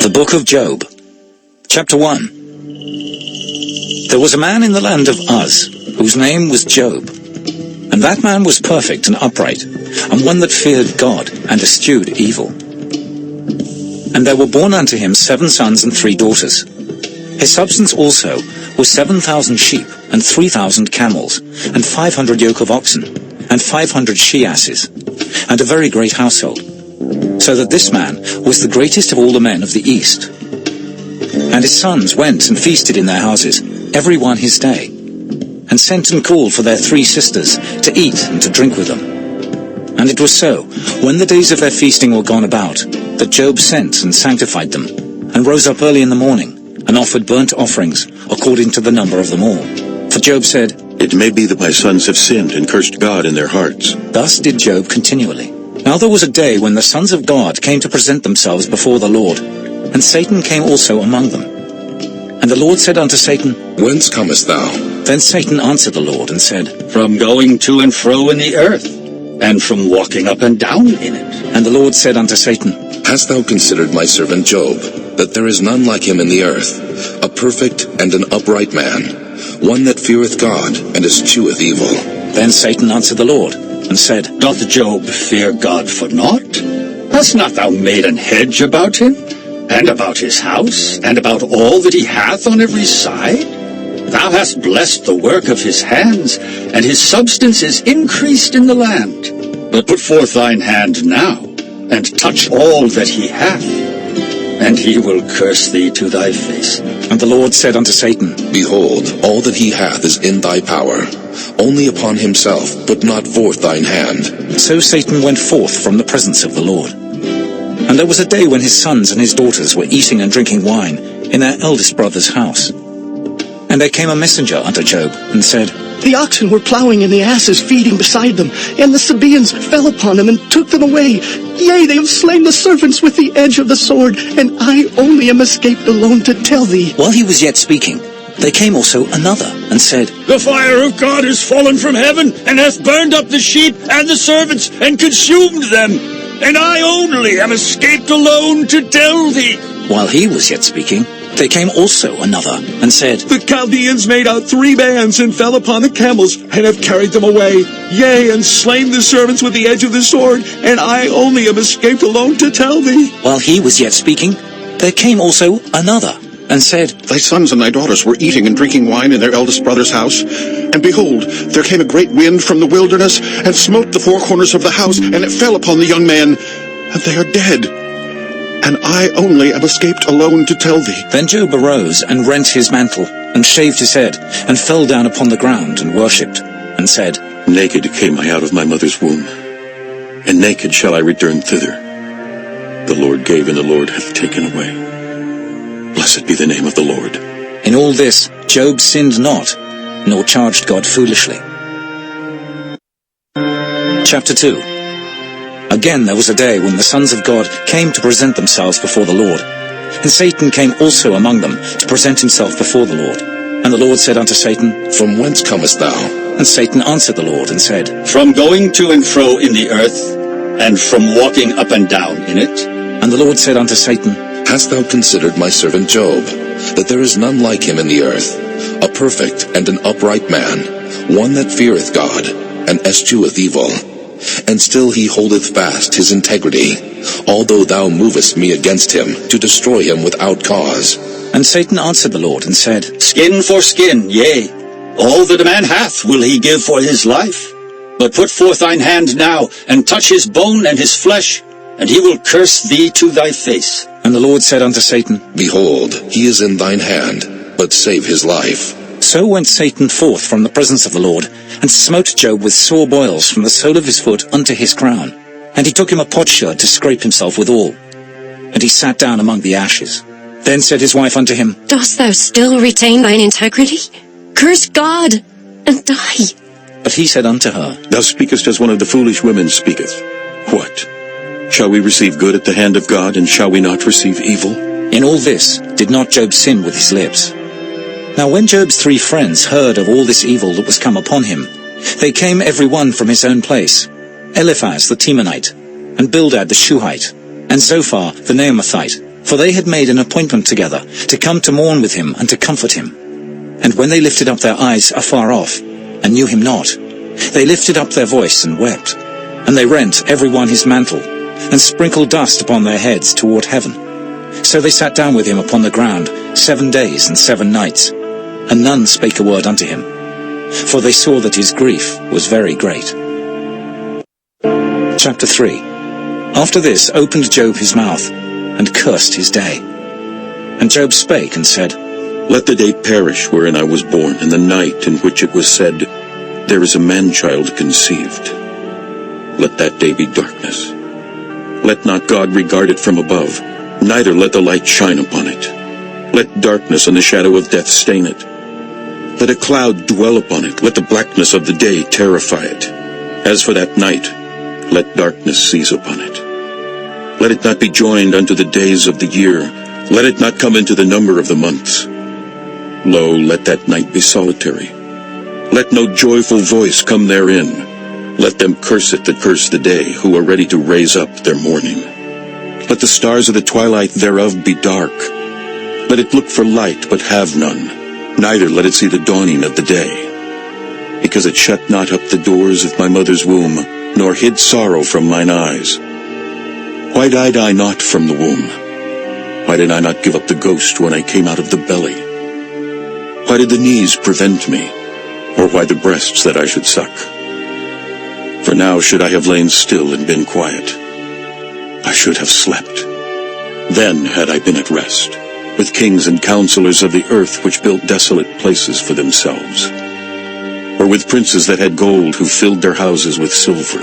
The Book of Job, Chapter 1. There was a man in the land of Uz, whose name was Job. And that man was perfect and upright, and one that feared God, and eschewed evil. And there were born unto him 7 sons and 3 daughters. His substance also was 7,000 sheep, and 3,000 camels, and 500 yoke of oxen, and 500 she-asses, and a very great household. So that this man was the greatest of all the men of the east. And his sons went and feasted in their houses, every one his day, and sent and called for their 3 sisters to eat and to drink with them. And it was so, when the days of their feasting were gone about, that Job sent and sanctified them, and rose up early in the morning, and offered burnt offerings according to the number of them all. For Job said, It may be that my sons have sinned and cursed God in their hearts. Thus did Job continually. Now there was a day when the sons of God came to present themselves before the Lord, and Satan came also among them. And the Lord said unto Satan, Whence comest thou? Then Satan answered the Lord, and said, From going to and fro in the earth, and from walking up and down in it. And the Lord said unto Satan, Hast thou considered my servant Job, that there is none like him in the earth, a perfect and an upright man, one that feareth God, and escheweth evil? Then Satan answered the Lord, and said, Doth Job fear God for naught? Hast not thou made an hedge about him, and about his house, and about all that he hath on every side? Thou hast blessed the work of his hands, and his substance is increased in the land. But put forth thine hand now, and touch all that he hath, and he will curse thee to thy face. And the Lord said unto Satan, Behold, all that he hath is in thy power. Only upon himself put not forth thine hand. So Satan went forth from the presence of the Lord. And there was a day when his sons and his daughters were eating and drinking wine in their eldest brother's house. And there came a messenger unto Job, and said, The oxen were plowing, and the asses feeding beside them, and the Sabaeans fell upon them, and took them away. Yea, they have slain the servants with the edge of the sword, and I only am escaped alone to tell thee. While he was yet speaking, there came also another, and said, The fire of God is fallen from heaven, and hath burned up the sheep and the servants, and consumed them. And I only am escaped alone to tell thee. While he was yet speaking, there came also another, and said, The Chaldeans made out 3 bands, and fell upon the camels, and have carried them away. Yea, and slain the servants with the edge of the sword, and I only am escaped alone to tell thee. While he was yet speaking, there came also another, and said, Thy sons and thy daughters were eating and drinking wine in their eldest brother's house. And behold, there came a great wind from the wilderness, and smote the 4 corners of the house, and it fell upon the young men, and they are dead. And I only am escaped alone to tell thee. Then Job arose, and rent his mantle, and shaved his head, and fell down upon the ground, and worshipped, and said, Naked came I out of my mother's womb, and naked shall I return thither. The Lord gave, and the Lord hath taken away. Blessed be the name of the Lord. In all this Job sinned not, nor charged God foolishly. Chapter 2. Again there was a day when the sons of God came to present themselves before the Lord. And Satan came also among them to present himself before the Lord. And the Lord said unto Satan, From whence comest thou? And Satan answered the Lord, and said, From going to and fro in the earth, and from walking up and down in it. And the Lord said unto Satan, Hast thou considered my servant Job, that there is none like him in the earth, a perfect and an upright man, one that feareth God, and escheweth evil? And still he holdeth fast his integrity, although thou movest me against him, to destroy him without cause. And Satan answered the Lord, and said, Skin for skin, yea, all that a man hath will he give for his life. But put forth thine hand now, and touch his bone and his flesh, and he will curse thee to thy face. And the Lord said unto Satan, Behold, he is in thine hand, but save his life. So went Satan forth from the presence of the Lord, and smote Job with sore boils from the sole of his foot unto his crown. And he took him a potsherd to scrape himself withal. And he sat down among the ashes. Then said his wife unto him, Dost thou still retain thine integrity? Curse God, and die. But he said unto her, Thou speakest as one of the foolish women speaketh. What? Shall we receive good at the hand of God, and shall we not receive evil? In all this did not Job sin with his lips. Now when Job's 3 friends heard of all this evil that was come upon him, they came every one from his own place, Eliphaz the Temanite, and Bildad the Shuhite, and Zophar the Naamathite, For they had made an appointment together to come to mourn with him and to comfort him. And when they lifted up their eyes afar off, and knew him not, they lifted up their voice and wept. And they rent every one his mantle, and sprinkled dust upon their heads toward heaven. So they sat down with him upon the ground 7 days and 7 nights, and none spake a word unto him, for they saw that his grief was very great. Chapter 3. After this opened Job his mouth, and cursed his day. And Job spake and said, Let the day perish wherein I was born, and the night in which it was said, There is a man-child conceived. Let that day be darkness. Let not God regard it from above, neither let the light shine upon it. Let darkness and the shadow of death stain it. Let a cloud dwell upon it, let the blackness of the day terrify it. As for that night, let darkness seize upon it. Let it not be joined unto the days of the year, let it not come into the number of the months. Lo, let that night be solitary. Let no joyful voice come therein. Let them curse it that curse the day, who are ready to raise up their mourning. Let the stars of the twilight thereof be dark. Let it look for light, but have none, neither let it see the dawning of the day. Because it shut not up the doors of my mother's womb, nor hid sorrow from mine eyes. Why died I not from the womb? Why did I not give up the ghost when I came out of the belly? Why did the knees prevent me, or why the breasts that I should suck? For now should I have lain still and been quiet. I should have slept. Then had I been at rest, with kings and counselors of the earth which built desolate places for themselves, or with princes that had gold who filled their houses with silver,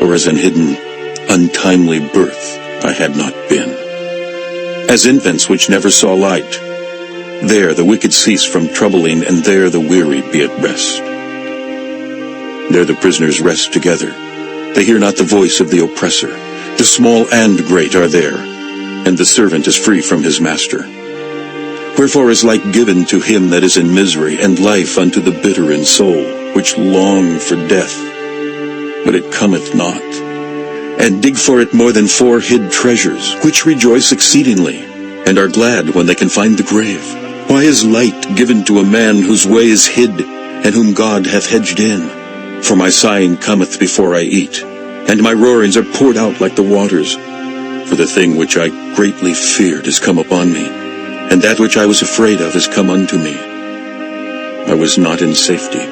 or as an hidden, untimely birth I had not been. As infants which never saw light, there the wicked cease from troubling, and there the weary be at rest. There the prisoners rest together. They hear not the voice of the oppressor. The small and great are there, and the servant is free from his master. Wherefore is light given to him that is in misery, and life unto the bitter in soul, which long for death, but it cometh not, and dig for it more than 4 hid treasures, which rejoice exceedingly, and are glad when they can find the grave. Why is light given to a man whose way is hid, and whom God hath hedged in? For my sighing cometh before I eat, and my roarings are poured out like the waters. For the thing which I greatly feared is come upon me, and that which I was afraid of is come unto me. I was not in safety,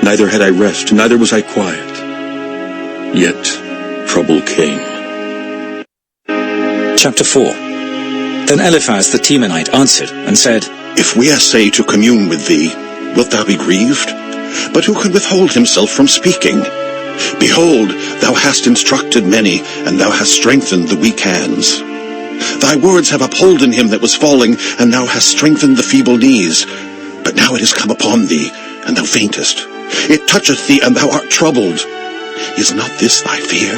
neither had I rest, neither was I quiet. Yet trouble came. Chapter 4. Then Eliphaz the Temanite answered and said, If we essay to commune with thee, wilt thou be grieved? But who could withhold himself from speaking? Behold, thou hast instructed many, and thou hast strengthened the weak hands. Thy words have upholden him that was falling, and thou hast strengthened the feeble knees. But now it is come upon thee, and thou faintest. It toucheth thee, and thou art troubled. Is not this thy fear,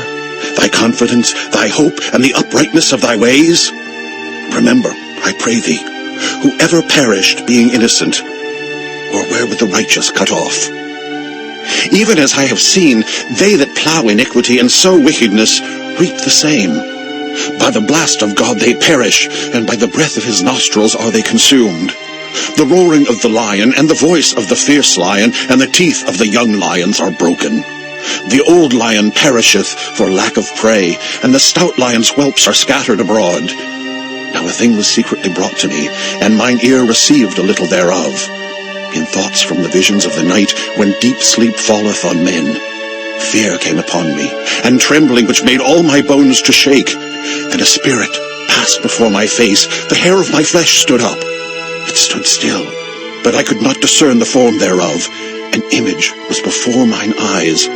thy confidence, thy hope, and the uprightness of thy ways? Remember, I pray thee, whoever perished being innocent, or where would the righteous cut off? Even as I have seen, they that plow iniquity and sow wickedness reap the same. By the blast of God they perish, and by the breath of his nostrils are they consumed. The roaring of the lion, and the voice of the fierce lion, and the teeth of the young lions are broken. The old lion perisheth for lack of prey, and the stout lion's whelps are scattered abroad. Now a thing was secretly brought to me, and mine ear received a little thereof. In thoughts from the visions of the night, when deep sleep falleth on men, fear came upon me, and trembling which made all my bones to shake. And a spirit passed before my face, the hair of my flesh stood up. It stood still, but I could not discern the form thereof. An image was before mine eyes.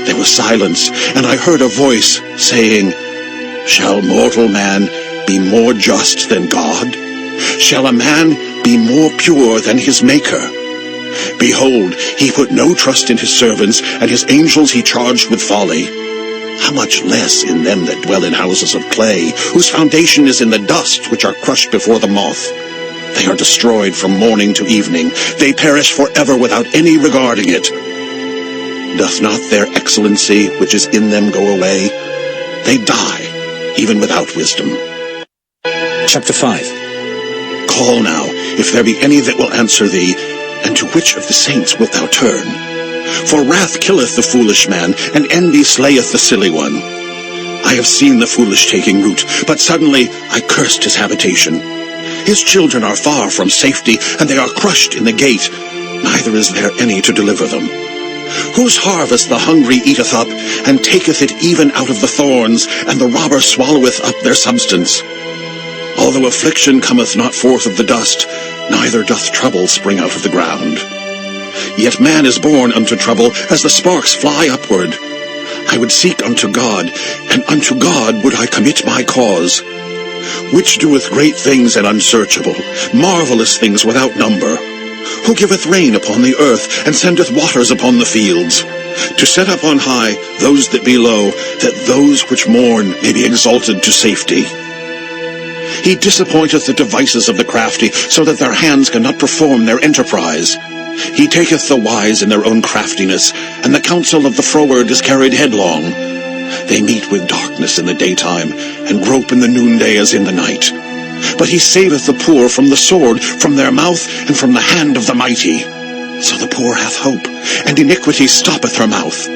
There was silence, and I heard a voice saying, Shall mortal man be more just than God? Shall a man be more pure than his Maker? Behold, he put no trust in his servants, and his angels he charged with folly. How much less in them that dwell in houses of clay, whose foundation is in the dust, which are crushed before the moth? They are destroyed from morning to evening. They perish forever without any regarding it. Doth not their excellency which is in them go away? They die, even without wisdom. chapter 5. Call now, if there be any that will answer thee, and to which of the saints wilt thou turn? For wrath killeth the foolish man, and envy slayeth the silly one. I have seen the foolish taking root, but suddenly I cursed his habitation. His children are far from safety, and they are crushed in the gate, neither is there any to deliver them. Whose harvest the hungry eateth up, and taketh it even out of the thorns, and the robber swalloweth up their substance. Although affliction cometh not forth of the dust, neither doth trouble spring out of the ground. Yet man is born unto trouble, as the sparks fly upward. I would seek unto God, and unto God would I commit my cause. Which doeth great things and unsearchable, marvelous things without number. Who giveth rain upon the earth, and sendeth waters upon the fields, to set up on high those that be low, that those which mourn may be exalted to safety. He disappointeth the devices of the crafty, so that their hands cannot perform their enterprise. He taketh the wise in their own craftiness, and the counsel of the froward is carried headlong. They meet with darkness in the daytime, and grope in the noonday as in the night. But he saveth the poor from the sword, from their mouth, and from the hand of the mighty. So the poor hath hope, and iniquity stoppeth her mouth.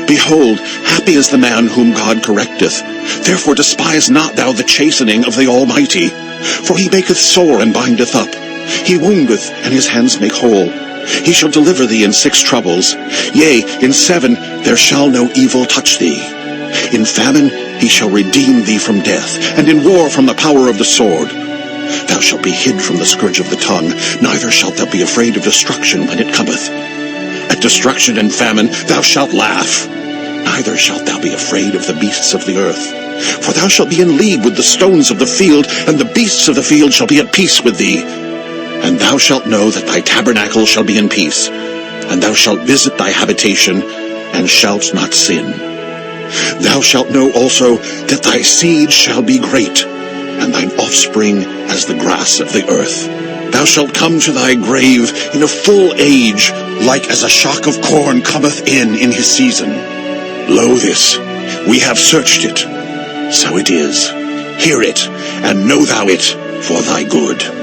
Behold, happy is the man whom God correcteth. Therefore despise not thou the chastening of the Almighty. For he maketh sore and bindeth up. He woundeth, and his hands make whole. He shall deliver thee in 6 troubles. Yea, in 7 there shall no evil touch thee. In famine he shall redeem thee from death, and in war from the power of the sword. Thou shalt be hid from the scourge of the tongue, neither shalt thou be afraid of destruction when it cometh. At destruction and famine thou shalt laugh, neither shalt thou be afraid of the beasts of the earth. For thou shalt be in league with the stones of the field, and the beasts of the field shall be at peace with thee. And thou shalt know that thy tabernacle shall be in peace, and thou shalt visit thy habitation, and shalt not sin. Thou shalt know also that thy seed shall be great, and thine offspring as the grass of the earth. Thou shalt come to thy grave in a full age, like as a shock of corn cometh in his season. Lo this, we have searched it, so it is. Hear it, and know thou it for thy good.